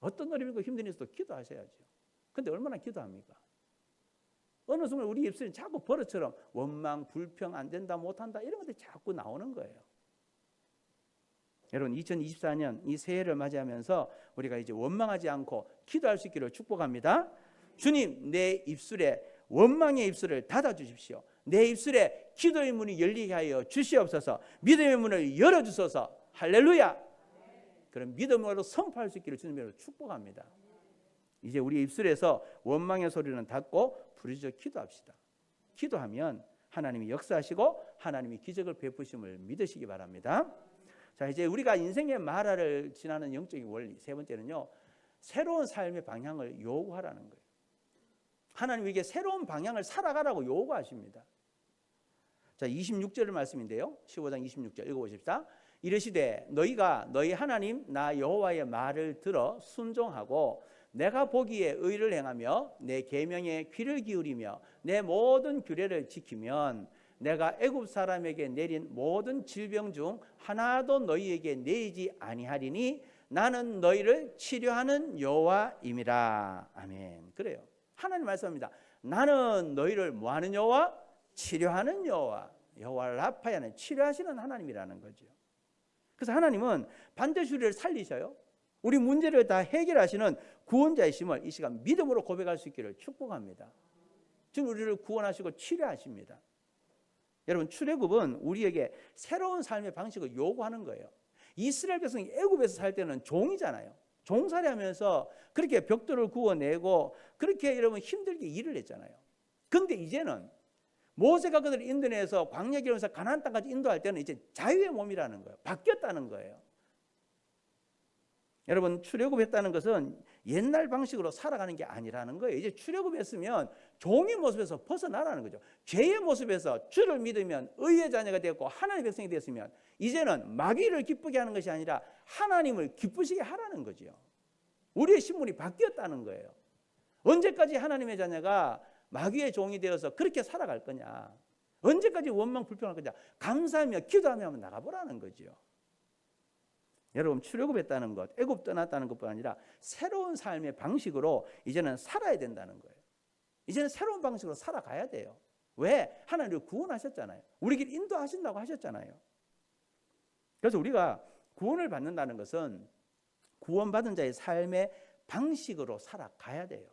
어떤 어려움이고 힘든 일도 기도하셔야죠. 근데 얼마나 기도합니까? 어느 순간 우리 입술은 자꾸 버릇처럼 원망, 불평, 안 된다, 못한다 이런 것들이 자꾸 나오는 거예요. 여러분 2024년 이 새해를 맞이하면서 우리가 이제 원망하지 않고 기도할 수 있기를 축복합니다. 주님 내 입술에 원망의 입술을 닫아주십시오. 내 입술에 기도의 문이 열리게 하여 주시옵소서. 믿음의 문을 열어주소서. 할렐루야. 그런 믿음으로 선포할 수 있기를 주님으로 축복합니다. 이제 우리 입술에서 원망의 소리는 닫고 부르짖어 기도합시다. 기도하면 하나님이 역사하시고 하나님이 기적을 베푸심을 믿으시기 바랍니다. 자 이제 우리가 인생의 마라를 지나는 영적인 원리 세 번째는요 새로운 삶의 방향을 요구하라는 거예요. 하나님 우리에게 새로운 방향을 살아가라고 요구하십니다. 자 26절 말씀인데요 15장 26절 읽어보십시다. 이르시되 너희가 너희 하나님 나 여호와의 말을 들어 순종하고 내가 보기에 의를 행하며 내 계명에 귀를 기울이며 내 모든 규례를 지키면 내가 애굽 사람에게 내린 모든 질병 중 하나도 너희에게 내리지 아니하리니 나는 너희를 치료하는 여호와임이라. 아멘. 그래요. 하나님 말씀합니다. 나는 너희를 뭐하는 여호와? 치료하는 여호와. 여호와 라파야는 치료하시는 하나님이라는 거죠. 그래서 하나님은 반드시 우리를 살리셔요. 우리 문제를 다 해결하시는 구원자이심을 이 시간 믿음으로 고백할 수 있기를 축복합니다. 지금 우리를 구원하시고 치료하십니다. 여러분 출애굽은 우리에게 새로운 삶의 방식을 요구하는 거예요. 이스라엘 백성이 애굽에서 살 때는 종이잖아요. 종살이하면서 그렇게 벽돌을 구워내고 그렇게 여러분 힘들게 일을 했잖아요. 그런데 이제는 모세가 그들을 인도해서 광야 길에서 가나안 땅까지 인도할 때는 이제 자유의 몸이라는 거예요. 바뀌었다는 거예요. 여러분 출애굽했다는 것은 옛날 방식으로 살아가는 게 아니라는 거예요. 이제 출애굽했으면 종의 모습에서 벗어나라는 거죠. 죄의 모습에서 주를 믿으면 의의 자녀가 되었고 하나님의 백성이 되었으면 이제는 마귀를 기쁘게 하는 것이 아니라 하나님을 기쁘시게 하라는 거죠. 우리의 신분이 바뀌었다는 거예요. 언제까지 하나님의 자녀가 마귀의 종이 되어서 그렇게 살아갈 거냐? 언제까지 원망 불평할 거냐? 감사하며 기도하며 나가보라는 거죠. 여러분 출애굽했다는 것, 애굽 떠났다는 것뿐 아니라 새로운 삶의 방식으로 이제는 살아야 된다는 거예요. 이제는 새로운 방식으로 살아가야 돼요. 왜? 하나님 우리를 구원하셨잖아요. 우리 길 인도하신다고 하셨잖아요. 그래서 우리가 구원을 받는다는 것은 구원받은 자의 삶의 방식으로 살아가야 돼요.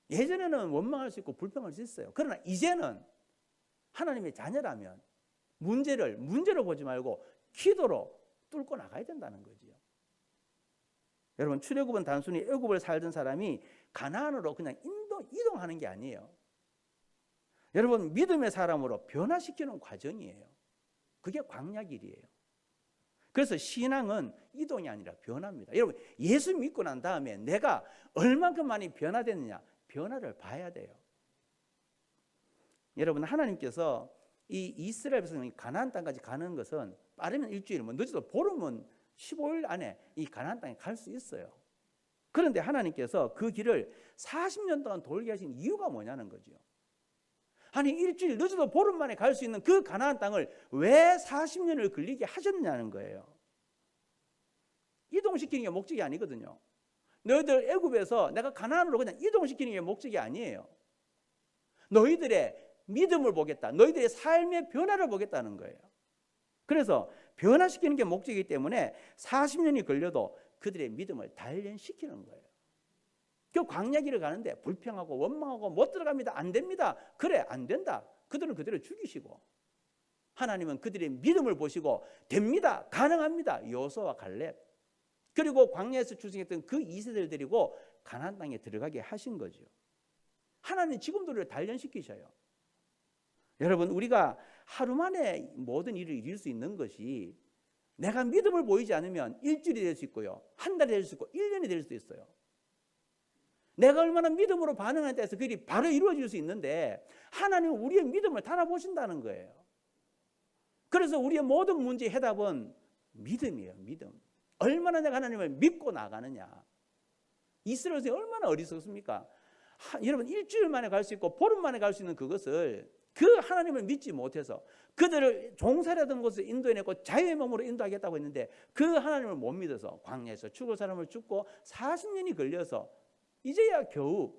예전에는 원망할 수 있고 불평할 수 있어요. 그러나 이제는 하나님의 자녀라면 문제로 보지 말고 기도로 뚫고 나가야 된다는 거지요. 여러분 출애굽은 단순히 애굽을 살던 사람이 가나안으로 그냥 이동하는 게 아니에요. 여러분 믿음의 사람으로 변화시키는 과정이에요. 그게 광야길이에요. 그래서 신앙은 이동이 아니라 변화입니다. 여러분 예수 믿고 난 다음에 내가 얼만큼 많이 변화됐느냐 변화를 봐야 돼요. 여러분 하나님께서 이 이스라엘 백성이 가나안 땅까지 가는 것은 빠르면 일주일, 뭐 늦어도 보름은 15일 안에 이 가나안 땅에 갈 수 있어요. 그런데 하나님께서 그 길을 40년 동안 돌게 하신 이유가 뭐냐는 거죠. 아니 일주일 늦어도 보름 만에 갈 수 있는 그 가나안 땅을 왜 40년을 걸리게 하셨냐는 거예요. 이동시키는 게 목적이 아니거든요. 너희들 애굽에서 내가 가나안으로 그냥 이동시키는 게 목적이 아니에요. 너희들의 믿음을 보겠다. 너희들의 삶의 변화를 보겠다는 거예요. 그래서 변화시키는 게 목적이기 때문에 40년이 걸려도 그들의 믿음을 단련시키는 거예요. 그 광야길을 가는데 불평하고 원망하고 못 들어갑니다. 안 됩니다. 그래 안 된다. 그들은 그대로 죽이시고 하나님은 그들의 믿음을 보시고 됩니다. 가능합니다. 여호수아와 갈렙 그리고 광야에서 출생했던 그 2세대를 데리고 가나안 땅에 들어가게 하신 거죠. 하나님 지금도 우리를 단련시키셔요. 여러분 우리가 하루 만에 모든 일을 이룰 수 있는 것이 내가 믿음을 보이지 않으면 일주일이 될 수 있고요. 한 달이 될 수 있고 1년이 될 수도 있어요. 내가 얼마나 믿음으로 반응하냐에 따라서 그 일이 바로 이루어질 수 있는데 하나님은 우리의 믿음을 달아보신다는 거예요. 그래서 우리의 모든 문제의 해답은 믿음이에요. 믿음. 얼마나 내가 하나님을 믿고 나가느냐. 이스라엘 백성이 얼마나 어리석습니까? 여러분 일주일 만에 갈 수 있고 보름 만에 갈 수 있는 그것을 그 하나님을 믿지 못해서 그들을 종살이하던 곳에 인도해내고 자유의 몸으로 인도하겠다고 했는데 그 하나님을 못 믿어서 광야에서 죽을 사람을 죽고 40년이 걸려서 이제야 겨우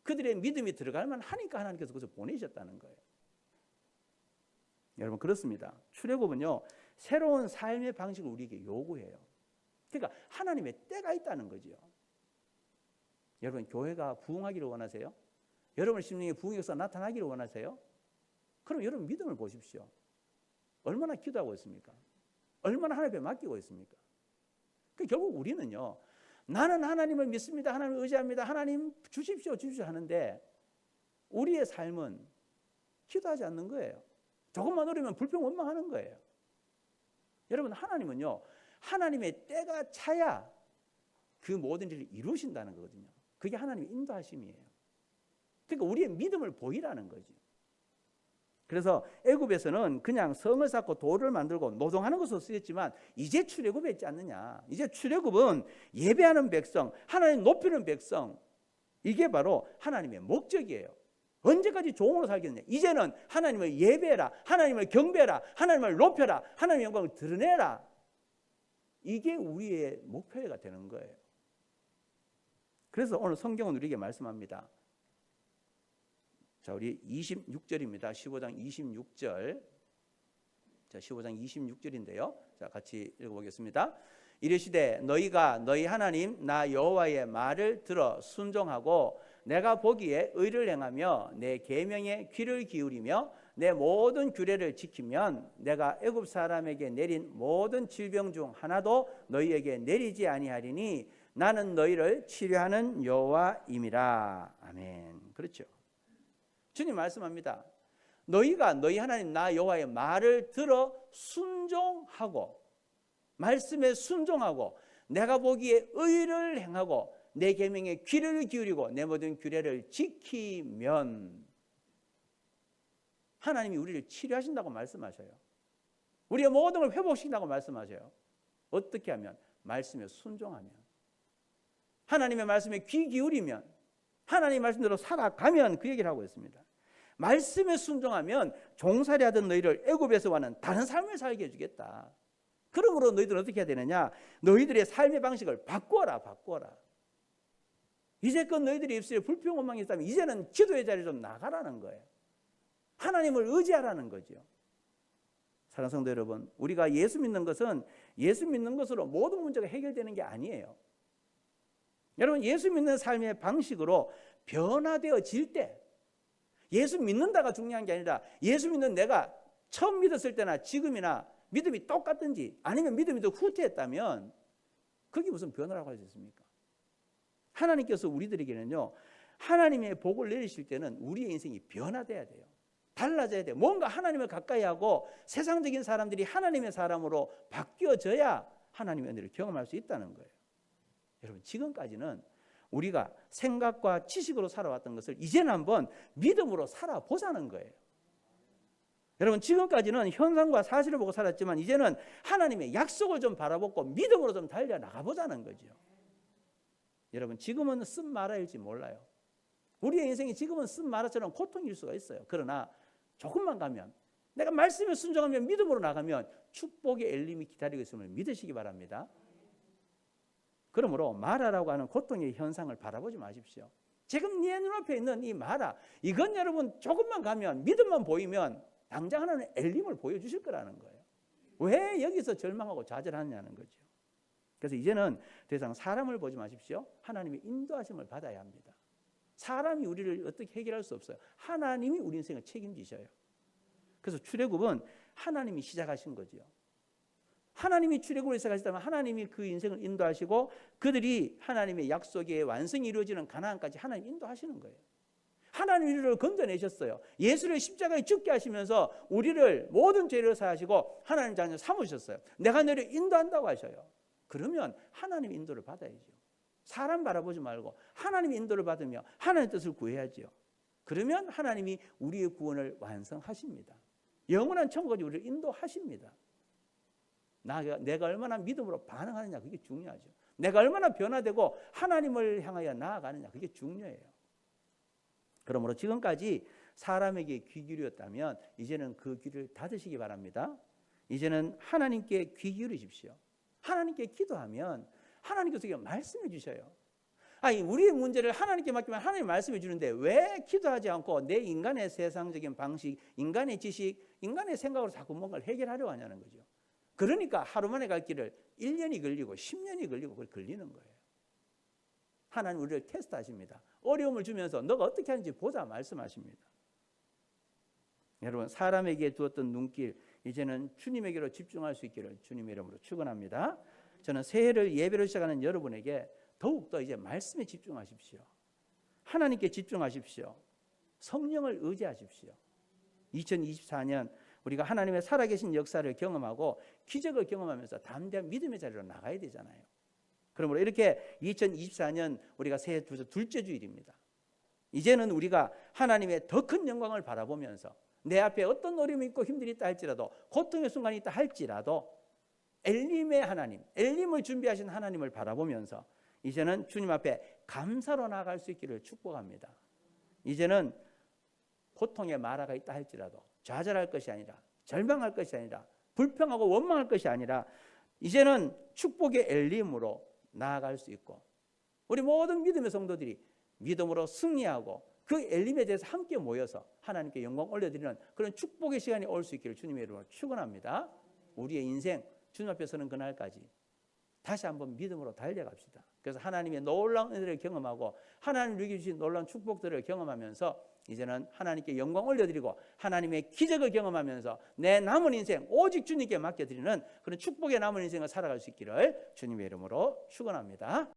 그들의 믿음이 들어갈 만하니까 하나님께서 그것을 보내셨다는 거예요. 여러분 그렇습니다. 출애굽은요 새로운 삶의 방식을 우리에게 요구해요. 그러니까 하나님의 때가 있다는 거죠. 여러분 교회가 부흥하기를 원하세요? 여러분 심령에 부흥의 역사가 나타나기를 원하세요? 그럼 여러분 믿음을 보십시오. 얼마나 기도하고 있습니까? 얼마나 하나님께 맡기고 있습니까? 결국 우리는요 나는 하나님을 믿습니다. 하나님을 의지합니다. 하나님 주십시오 주십시오 하는데 우리의 삶은 기도하지 않는 거예요. 조금만 어리면 불평 원망하는 거예요. 여러분 하나님은요 하나님의 때가 차야 그 모든 일을 이루신다는 거거든요. 그게 하나님의 인도하심이에요. 그러니까 우리의 믿음을 보이라는 거죠. 그래서 애굽에서는 그냥 성을 쌓고 돌을 만들고 노동하는 것으로 쓰였지만 이제 출애굽에 있지 않느냐. 이제 출애굽은 예배하는 백성, 하나님 높이는 백성, 이게 바로 하나님의 목적이에요. 언제까지 종으로 살겠느냐. 이제는 하나님을 예배해라, 하나님을 경배해라, 하나님을 높여라, 하나님의 영광을 드러내라. 이게 우리의 목표가 되는 거예요. 그래서 오늘 성경은 우리에게 말씀합니다. 자, 우리 26절입니다. 15장 26절. 자, 15장 26절인데요. 자, 같이 읽어보겠습니다. 이르시되 너희가 너희 하나님 나 여호와의 말을 들어 순종하고 내가 보기에 의를 행하며 내 계명에 귀를 기울이며 내 모든 규례를 지키면 내가 애굽 사람에게 내린 모든 질병 중 하나도 너희에게 내리지 아니하리니 나는 너희를 치료하는 여호와임이라. 아멘. 그렇죠. 주님 말씀합니다. 너희가 너희 하나님 나 여호와의 말을 들어 순종하고 말씀에 순종하고 내가 보기에 의를 행하고 내 계명에 귀를 기울이고 내 모든 규례를 지키면 하나님이 우리를 치료하신다고 말씀하셔요. 우리의 모든 걸 회복시킨다고 말씀하셔요. 어떻게 하면? 말씀에 순종하면, 하나님의 말씀에 귀 기울이면, 하나님의 말씀대로 살아가면, 그 얘기를 하고 있습니다. 말씀에 순종하면 종살이 하던 너희를 애굽에서와는 다른 삶을 살게 해주겠다. 그러므로 너희들은 어떻게 해야 되느냐? 너희들의 삶의 방식을 바꿔라. 이제껏 너희들이 입술에 불평 원망이 있다면 이제는 기도의 자리에 좀 나가라는 거예요. 하나님을 의지하라는 거죠. 사랑하는 성도 여러분, 우리가 예수 믿는 것은 예수 믿는 것으로 모든 문제가 해결되는 게 아니에요. 여러분, 예수 믿는 삶의 방식으로 변화되어질 때, 예수 믿는다가 중요한 게 아니라 예수 믿는 내가 처음 믿었을 때나 지금이나 믿음이 똑같든지 아니면 믿음이 더 후퇴했다면 그게 무슨 변화라고 할 수 있습니까? 하나님께서 우리들에게는요, 하나님의 복을 내리실 때는 우리의 인생이 변화돼야 돼요. 달라져야 돼요. 뭔가 하나님을 가까이 하고 세상적인 사람들이 하나님의 사람으로 바뀌어져야 하나님의 은혜를 경험할 수 있다는 거예요. 여러분, 지금까지는 우리가 생각과 지식으로 살아왔던 것을 이제는 한번 믿음으로 살아보자는 거예요. 여러분 지금까지는 현상과 사실을 보고 살았지만 이제는 하나님의 약속을 좀 바라보고 믿음으로 좀 달려나가보자는 거죠. 여러분 지금은 쓴마라일지 몰라요. 우리의 인생이 지금은 쓴마라처럼 고통일 수가 있어요. 그러나 조금만 가면, 내가 말씀에 순종하면, 믿음으로 나가면 축복의 엘림이 기다리고 있음을 믿으시기 바랍니다. 그러므로 마라라고 하는 고통의 현상을 바라보지 마십시오. 지금 네 눈앞에 있는 이 마라, 이건 여러분 조금만 가면, 믿음만 보이면 당장 하나는 엘림을 보여주실 거라는 거예요. 왜 여기서 절망하고 좌절하느냐는 거죠. 그래서 이제는 더 이상 사람을 보지 마십시오. 하나님의 인도하심을 받아야 합니다. 사람이 우리를 어떻게 해결할 수 없어요. 하나님이 우리 인생을 책임지셔요. 그래서 출애굽은 하나님이 시작하신 거죠. 하나님이 출애굽을 시작하셨다면 하나님이 그 인생을 인도하시고 그들이 하나님의 약속의 완성이 이루어지는 가나안까지 하나님 인도하시는 거예요. 하나님 우리를 건져내셨어요. 예수를 십자가에 죽게 하시면서 우리를 모든 죄를 사하시고 하나님 자녀 삼으셨어요. 내가 너를 인도한다고 하셔요. 그러면 하나님의 인도를 받아야죠. 사람 바라보지 말고 하나님의 인도를 받으며 하나님의 뜻을 구해야죠. 그러면 하나님이 우리의 구원을 완성하십니다. 영원한 천국까지 우리를 인도하십니다. 내가 얼마나 믿음으로 반응하느냐, 그게 중요하죠. 내가 얼마나 변화되고 하나님을 향하여 나아가느냐, 그게 중요해요. 그러므로 지금까지 사람에게 귀 기울였다면 이제는 그 귀를 닫으시기 바랍니다. 이제는 하나님께 귀 기울이십시오. 하나님께 기도하면 하나님께서 말씀해 주셔요. 아니, 우리의 문제를 하나님께 맡기면 하나님이 말씀해 주는데 왜 기도하지 않고 내 인간의 세상적인 방식, 인간의 지식, 인간의 생각으로 자꾸 뭔가를 해결하려고 하냐는 거죠. 그러니까 하루 만에 갈 길을 1년이 걸리고 10년이 걸리고 그걸 걸리는 거예요. 하나님 우리를 테스트하십니다. 어려움을 주면서 너가 어떻게 하는지 보자 말씀하십니다. 여러분 사람에게 두었던 눈길 이제는 주님에게로 집중할 수 있기를 주님의 이름으로 축원합니다. 저는 새해를 예배로 시작하는 여러분에게 더욱더 이제 말씀에 집중하십시오. 하나님께 집중하십시오. 성령을 의지하십시오. 2024년 우리가 하나님의 살아계신 역사를 경험하고 기적을 경험하면서 담대한 믿음의 자리로 나가야 되잖아요. 그러므로 이렇게 2024년 우리가 새해 둘째 주일입니다. 이제는 우리가 하나님의 더 큰 영광을 바라보면서 내 앞에 어떤 어려움이 있고 힘들이 있다 할지라도, 고통의 순간이 있다 할지라도 엘림의 하나님, 엘림을 준비하신 하나님을 바라보면서 이제는 주님 앞에 감사로 나아갈 수 있기를 축복합니다. 이제는 고통의 마라가 있다 할지라도 좌절할 것이 아니라, 절망할 것이 아니라, 불평하고 원망할 것이 아니라 이제는 축복의 엘림으로 나아갈 수 있고, 우리 모든 믿음의 성도들이 믿음으로 승리하고 그 엘림에 대해서 함께 모여서 하나님께 영광 올려드리는 그런 축복의 시간이 올 수 있기를 주님의 이름으로 축원합니다. 우리의 인생 주님 앞에 서는 그날까지 다시 한번 믿음으로 달려갑시다. 그래서 하나님의 놀라운 은혜를 경험하고 하나님 우리에게 주신 놀라운 축복들을 경험하면서 이제는 하나님께 영광 올려드리고 하나님의 기적을 경험하면서 내 남은 인생 오직 주님께 맡겨드리는 그런 축복의 남은 인생을 살아갈 수 있기를 주님의 이름으로 축원합니다.